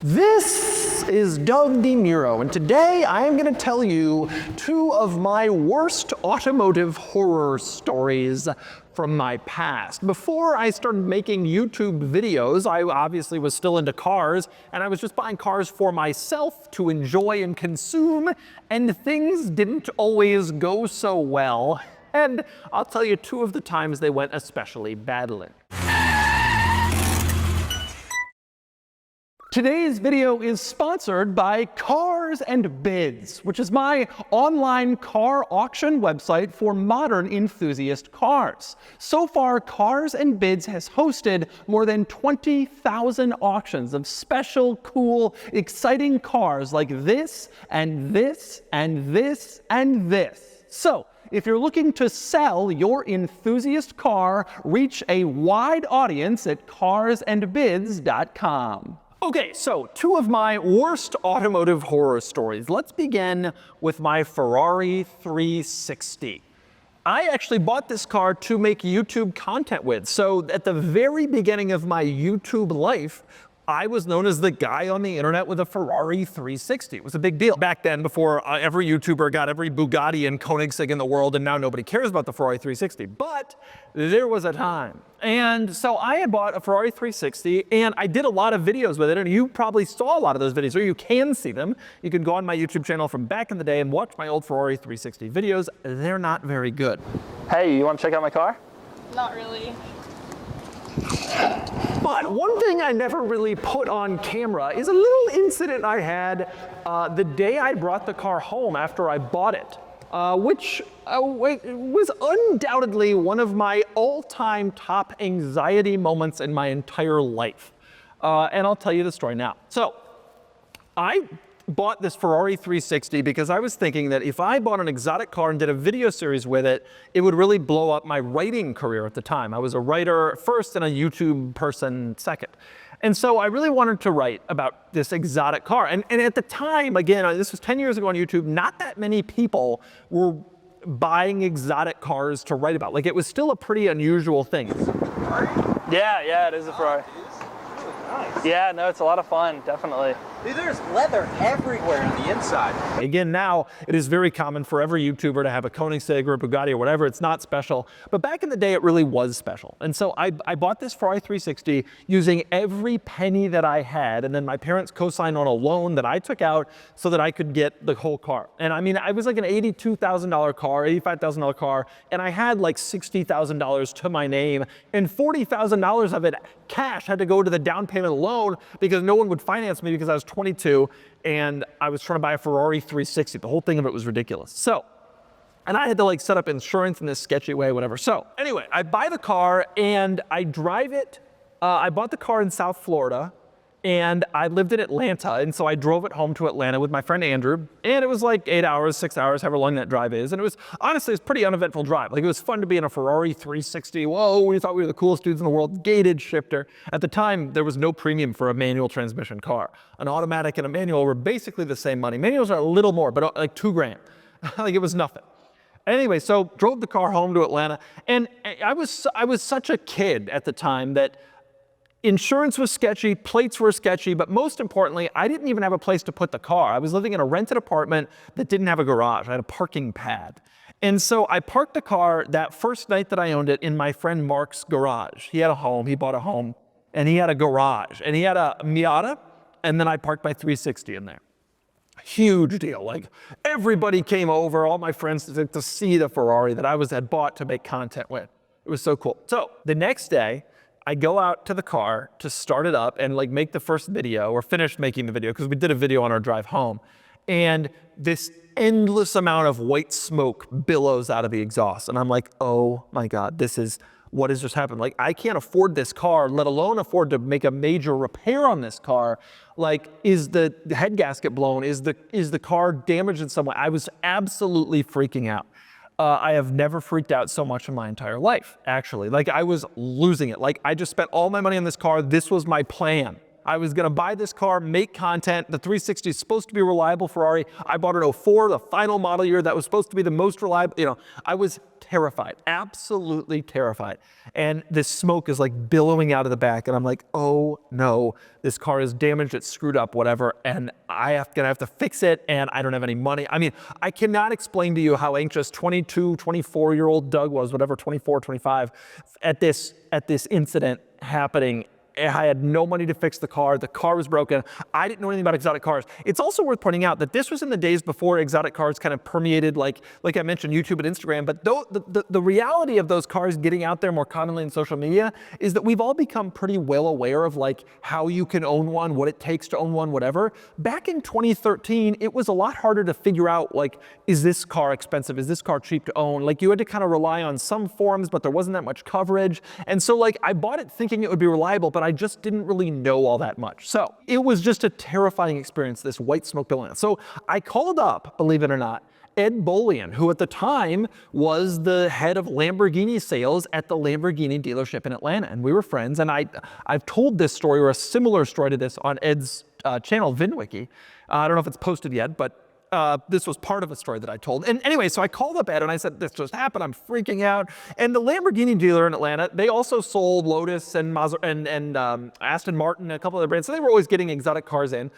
This is Doug DeNiro, and today I am going to tell you two of my worst automotive horror stories from my past. Before I started making YouTube videos, I obviously was still into cars, and I was just buying cars for myself to enjoy and consume, and things didn't always go so well. And I'll tell you two of the times they went especially badly. Today's video is sponsored by Cars and Bids, which is my online car auction website for modern enthusiast cars. So far, Cars and Bids has hosted more than 20,000 auctions of special, cool, exciting cars like this, and this, and this, and this. So, if you're looking to sell your enthusiast car, reach a wide audience at carsandbids.com. Okay, so two of my worst automotive horror stories. Let's begin with my Ferrari 360. I actually bought this car to make YouTube content with. So at the very beginning of my YouTube life, I was known as the guy on the internet with a Ferrari 360. It was a big deal back then, before every YouTuber got every Bugatti and Koenigsegg in the world, and now nobody cares about the Ferrari 360. But there was a time. And so I had bought a Ferrari 360, and I did a lot of videos with it, and you probably saw a lot of those videos, or you can see them. You can go on my YouTube channel from back in the day and watch my old Ferrari 360 videos. They're not very good. Hey, you want to check out my car? Not really. But one thing I never really put on camera is a little incident I had the day I brought the car home after I bought it, which was undoubtedly one of my all-time top anxiety moments in my entire life. And I'll tell you the story now. So I bought this Ferrari 360 because I was thinking that if I bought an exotic car and did a video series with it, it would really blow up my writing career at the time. I was a writer first and a YouTube person second. And so I really wanted to write about this exotic car. And at the time, again, this was 10 years ago on YouTube, not that many people were buying exotic cars to write about. Like, it was still a pretty unusual thing. Yeah, it is a Ferrari. Nice. Yeah, no, it's a lot of fun, definitely. Dude, there's leather everywhere on the inside. Again, now it is very common for every YouTuber to have a Koenigsegg or a Bugatti or whatever. It's not special, but back in the day, it really was special. And so I bought this Ferrari 360 using every penny that I had, and then my parents co-signed on a loan that I took out so that I could get the whole car. And I mean, I was like an $82,000 car, $85,000 car, and I had like $60,000 to my name, and $40,000 of it cash had to go to the down payment loan because no one would finance me because I was 22 and I was trying to buy a Ferrari 360. The whole thing of it was ridiculous. So, and I had to like set up insurance in this sketchy way, whatever. So anyway, I buy the car and I drive it. I bought the car in South Florida and I lived in Atlanta. And so I drove it home to Atlanta with my friend Andrew. And it was like 8 hours, 6 hours, however long that drive is. And it was, honestly, it's a pretty uneventful drive. Like, it was fun to be in a Ferrari 360. Whoa, we thought we were the coolest dudes in the world. Gated shifter. At the time, there was no premium for a manual transmission car. An automatic and a manual were basically the same money. Manuals are a little more, but like $2,000. Like, it was nothing. Anyway, so drove the car home to Atlanta. And I was such a kid at the time that insurance was sketchy, plates were sketchy, but most importantly, I didn't even have a place to put the car. I was living in a rented apartment that didn't have a garage. I had a parking pad. And so I parked the car that first night that I owned it in my friend Mark's garage. He had a home, he bought a home, and he had a garage. And he had a Miata, and then I parked my 360 in there. Huge deal. Like, everybody came over, all my friends, to see the Ferrari that I had bought to make content with. It was so cool. So the next day, I go out to the car to start it up and like make the first video, or finish making the video, because we did a video on our drive home. And this endless amount of white smoke billows out of the exhaust. And I'm like, oh my God, what has just happened? Like, I can't afford this car, let alone afford to make a major repair on this car. Like, is the head gasket blown? Is the car damaged in some way? I was absolutely freaking out. I have never freaked out so much in my entire life, actually. Like, I was losing it. Like, I just spent all my money on this car. This was my plan. I was gonna buy this car, make content. The 360 is supposed to be a reliable Ferrari. I bought an '04, the final model year that was supposed to be the most reliable. You know, I was terrified, absolutely terrified. And this smoke is like billowing out of the back, and I'm like, oh no, this car is damaged, it's screwed up, whatever, and gonna have to fix it, and I don't have any money. I mean, I cannot explain to you how anxious 22, 24-year-old Doug was, whatever, 24, 25, at this incident happening. I had no money to fix the car was broken. I didn't know anything about exotic cars. It's also worth pointing out that this was in the days before exotic cars kind of permeated, like I mentioned, YouTube and Instagram, but the reality of those cars getting out there more commonly in social media is that we've all become pretty well aware of like how you can own one, what it takes to own one, whatever. Back in 2013, it was a lot harder to figure out, like, is this car expensive? Is this car cheap to own? Like, you had to kind of rely on some forums, but there wasn't that much coverage. And so like, I bought it thinking it would be reliable, but I just didn't really know all that much. So it was just a terrifying experience, this white smoke billowing. So I called up, believe it or not, Ed Bolian, who at the time was the head of Lamborghini sales at the Lamborghini dealership in Atlanta. And we were friends. And I've told this story, or a similar story to this, on Ed's channel, VinWiki. I don't know if it's posted yet, but this was part of a story that I told. And anyway, so I called up Ed and I said, this just happened, I'm freaking out. And the Lamborghini dealer in Atlanta, they also sold Lotus and Aston Martin, a couple other brands. So they were always getting exotic cars in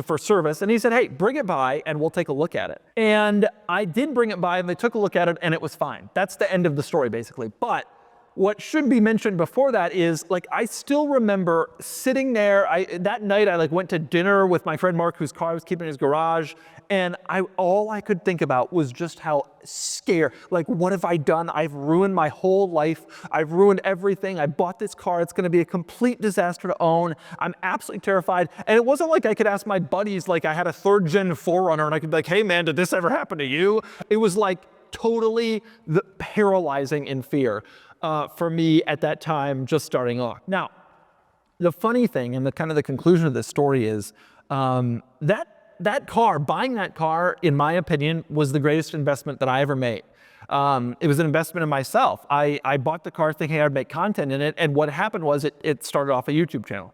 for service. And he said, hey, bring it by and we'll take a look at it. And I did bring it by and they took a look at it and it was fine. That's the end of the story, basically. But what should be mentioned before that is, like, I still remember sitting there. That night I went to dinner with my friend Mark, whose car I was keeping in his garage, and all I could think about was just how scared, like, what have I done? I've ruined my whole life. I've ruined everything. I bought this car. It's gonna be a complete disaster to own. I'm absolutely terrified. And it wasn't like I could ask my buddies, like I had a 3rd-gen 4Runner and I could be like, hey man, did this ever happen to you? It was like totally paralyzing in fear. For me at that time, just starting off. Now, the funny thing and the kind of the conclusion of this story is buying that car, in my opinion, was the greatest investment that I ever made. It was an investment in myself. I bought the car thinking I'd make content in it, and what happened was it started off a YouTube channel,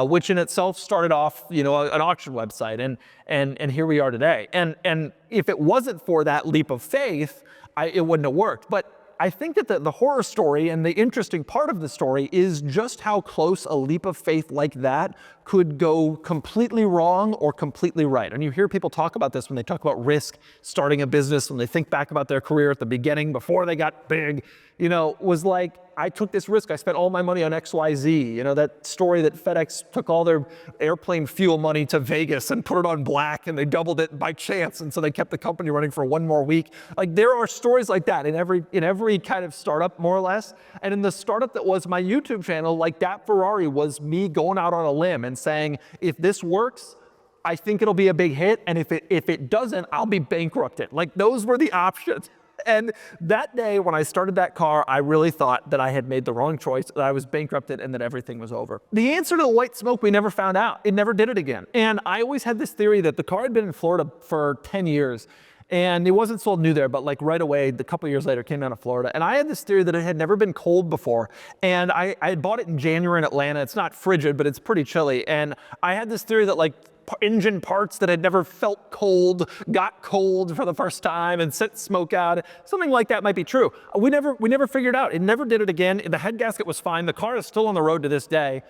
which in itself started off, you know, an auction website, and here we are today. And if it wasn't for that leap of faith, it wouldn't have worked. But I think that the horror story and the interesting part of the story is just how close a leap of faith like that could go completely wrong or completely right. And you hear people talk about this when they talk about risk, starting a business, when they think back about their career at the beginning before they got big, you know, was like, I took this risk. I spent all my money on XYZ. You know, that story that FedEx took all their airplane fuel money to Vegas and put it on black and they doubled it by chance. And so they kept the company running for one more week. Like, there are stories like that in every kind of startup, more or less. And in the startup that was my YouTube channel, like, that Ferrari was me going out on a limb and saying, if this works, I think it'll be a big hit. And if it doesn't, I'll be bankrupted. Like, those were the options. And that day when I started that car, I really thought that I had made the wrong choice, that I was bankrupted, and that everything was over. The answer to the white smoke, we never found out. It never did it again. And I always had this theory that the car had been in Florida for 10 years. And it wasn't sold new there, but like right away, a couple years later, it came down to Florida. And I had this theory that it had never been cold before. And I had bought it in January in Atlanta. It's not frigid, but it's pretty chilly. And I had this theory that, like, engine parts that had never felt cold got cold for the first time and sent smoke out. Something like that might be true. We never figured it out. It never did it again. The head gasket was fine. The car is still on the road to this day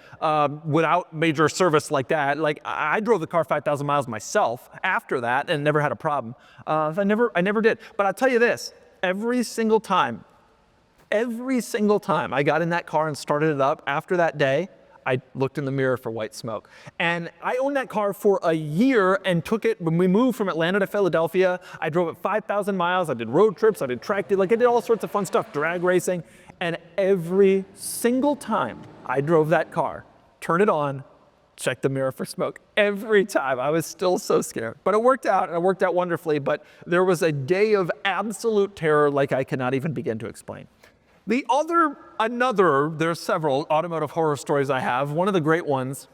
without major service like that. Like, I drove the car 5,000 miles myself after that and never had a problem. I never did. But I'll tell you this, every single time I got in that car and started it up after that day, I looked in the mirror for white smoke. And I owned that car for a year and took it, when we moved from Atlanta to Philadelphia, I drove it 5,000 miles, I did road trips, I did track day, like I did all sorts of fun stuff, drag racing. And every single time I drove that car, turn it on, check the mirror for smoke. Every time. I was still so scared. But it worked out, and it worked out wonderfully. But there was a day of absolute terror like I cannot even begin to explain. There's several automotive horror stories I have. One of the great ones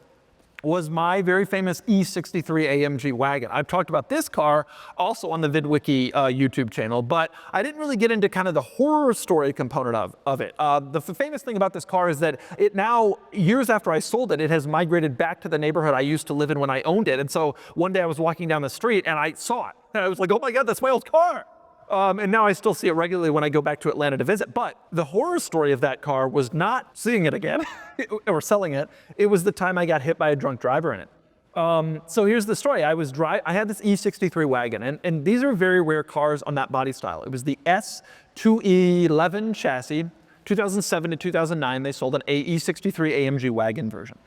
was my very famous E63 AMG Wagon. I've talked about this car also on the VidWiki YouTube channel, but I didn't really get into kind of the horror story component of it. The famous thing about this car is that it now, years after I sold it, it has migrated back to the neighborhood I used to live in when I owned it. And so one day I was walking down the street and I saw it. And I was like, oh my God, that's my old car. And now I still see it regularly when I go back to Atlanta to visit. But the horror story of that car was not seeing it again or selling it. It was the time I got hit by a drunk driver in it. So here's the story. I had this E63 Wagon, and these are very rare cars on that body style. It was the S2E11 chassis. 2007 to 2009, they sold an E63 AMG Wagon version.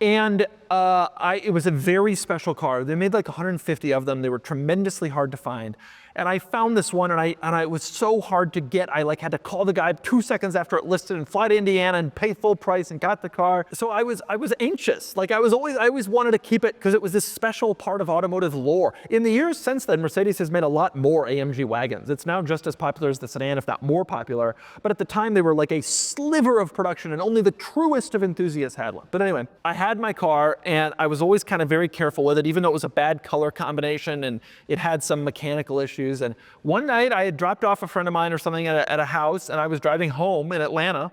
And it was a very special car. They made like 150 of them. They were tremendously hard to find. And I found this one, and it was so hard to get. I like had to call the guy 2 seconds after it listed and fly to Indiana and pay full price and got the car. So I was anxious. Like I always wanted to keep it because it was this special part of automotive lore. In the years since then, Mercedes has made a lot more AMG wagons. It's now just as popular as the sedan, if not more popular. But at the time, they were like a sliver of production, and only the truest of enthusiasts had one. But anyway, I had my car, and I was always kind of very careful with it, even though it was a bad color combination and it had some mechanical issues. And one night I had dropped off a friend of mine or something at a house, and I was driving home in Atlanta,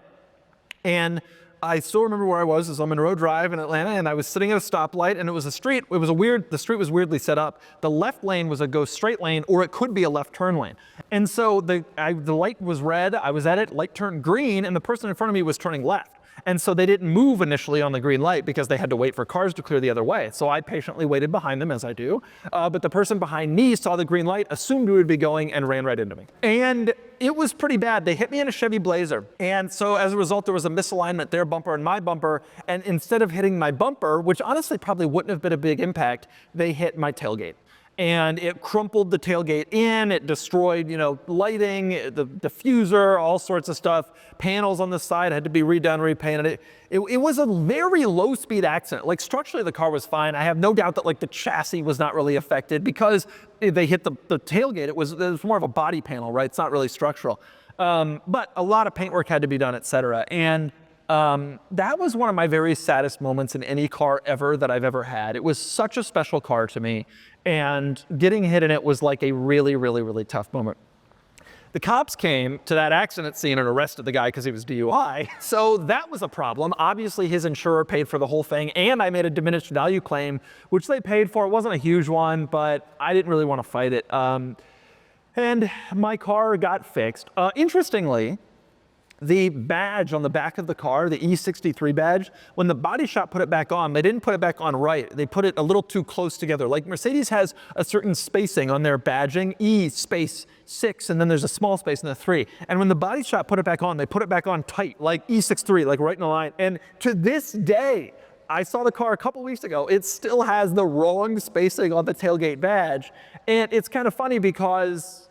and I still remember where I was. It was on Monroe Drive in Atlanta, and I was sitting at a stoplight, and it was a street. The street was weirdly set up. The left lane was a go straight lane, or it could be a left turn lane. And so the light was red. I was at it, light turned green, and the person in front of me was turning left. And so they didn't move initially on the green light because they had to wait for cars to clear the other way. So I patiently waited behind them, as I do. But the person behind me saw the green light, assumed we would be going, and ran right into me. And it was pretty bad. They hit me in a Chevy Blazer. And so as a result, there was a misalignment, their bumper and my bumper. And instead of hitting my bumper, which honestly probably wouldn't have been a big impact, they hit my tailgate. And it crumpled the tailgate in, it destroyed, lighting, the diffuser, all sorts of stuff. Panels on the side had to be redone, repainted. It was a very low speed accident. Like structurally the car was fine. I have no doubt that like the chassis was not really affected because they hit the tailgate. It was more of a body panel, right? It's not really structural. But a lot of paintwork had to be done, et cetera. And that was one of my very saddest moments in any car ever that I've ever had. It was such a special car to me, and getting hit in it was like a really, really, really tough moment. The cops came to that accident scene and arrested the guy because he was DUI. So that was a problem. Obviously his insurer paid for the whole thing, and I made a diminished value claim, which they paid for. It wasn't a huge one, but I didn't really want to fight it. And my car got fixed. Interestingly, the badge on the back of the car, the E63 badge, when the body shop put it back on, they didn't put it back on right. They put it a little too close together. Like Mercedes has a certain spacing on their badging, E space 6, and then there's a small space in the 3. And when the body shop put it back on, they put it back on tight, like E63, like right in a line. And to this day, I saw the car a couple weeks ago, it still has the wrong spacing on the tailgate badge. And it's kind of funny because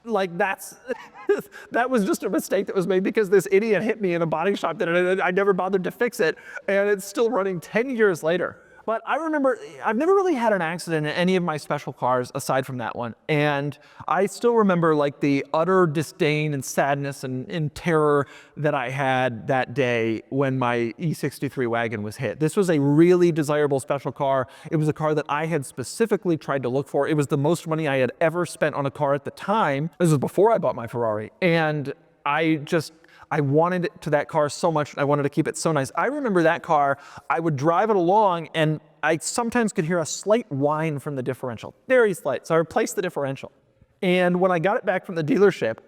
like that was just a mistake that was made because this idiot hit me in a body shop and I never bothered to fix it, and it's still running 10 years later. But I remember, I've never really had an accident in any of my special cars aside from that one. And I still remember like the utter disdain and sadness and terror that I had that day when my E63 Wagon was hit. This was a really desirable special car. It was a car that I had specifically tried to look for. It was the most money I had ever spent on a car at the time. This was before I bought my Ferrari. And I wanted that car so much. I wanted to keep it so nice. I remember that car, I would drive it along and I sometimes could hear a slight whine from the differential, very slight. So I replaced the differential. And when I got it back from the dealership,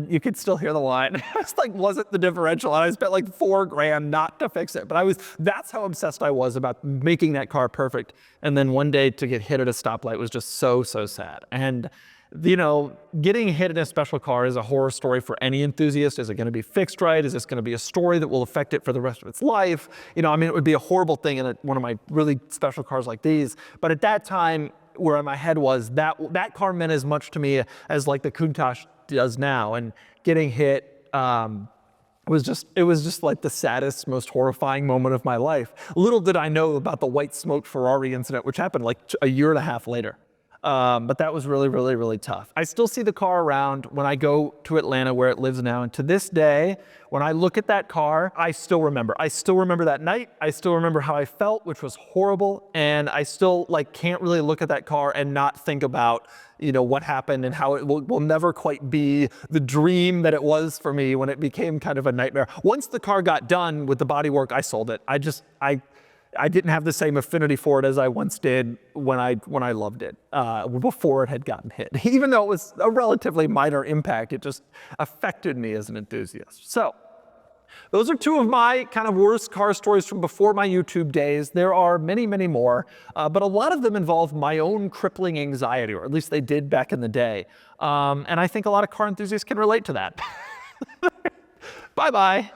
you could still hear the whine. I was like, was it the differential? And I spent like $4,000 not to fix it. But that's how obsessed I was about making that car perfect. And then one day to get hit at a stoplight was just so, so sad. And getting hit in a special car is a horror story for any enthusiast. Is it going to be fixed right? Is this going to be a story that will affect it for the rest of its life? It would be a horrible thing in one of my really special cars like these. But at that time, where my head was, that car meant as much to me as like the Countach does now. And getting hit it was just like the saddest, most horrifying moment of my life. Little did I know about the white smoke Ferrari incident, which happened like a year and a half later. But that was really, really, really tough. I still see the car around when I go to Atlanta where it lives now. And to this day, when I look at that car, I still remember. I still remember that night. I still remember how I felt, which was horrible. And I still like can't really look at that car and not think about, you know, what happened and how it will never quite be the dream that it was for me when it became kind of a nightmare. Once the car got done with the bodywork, I sold it. I didn't have the same affinity for it as I once did when I loved it before it had gotten hit. Even though it was a relatively minor impact, it just affected me as an enthusiast. So those are two of my kind of worst car stories from before my YouTube days. There are many, many more, but a lot of them involve my own crippling anxiety, or at least they did back in the day. And I think a lot of car enthusiasts can relate to that. Bye-bye.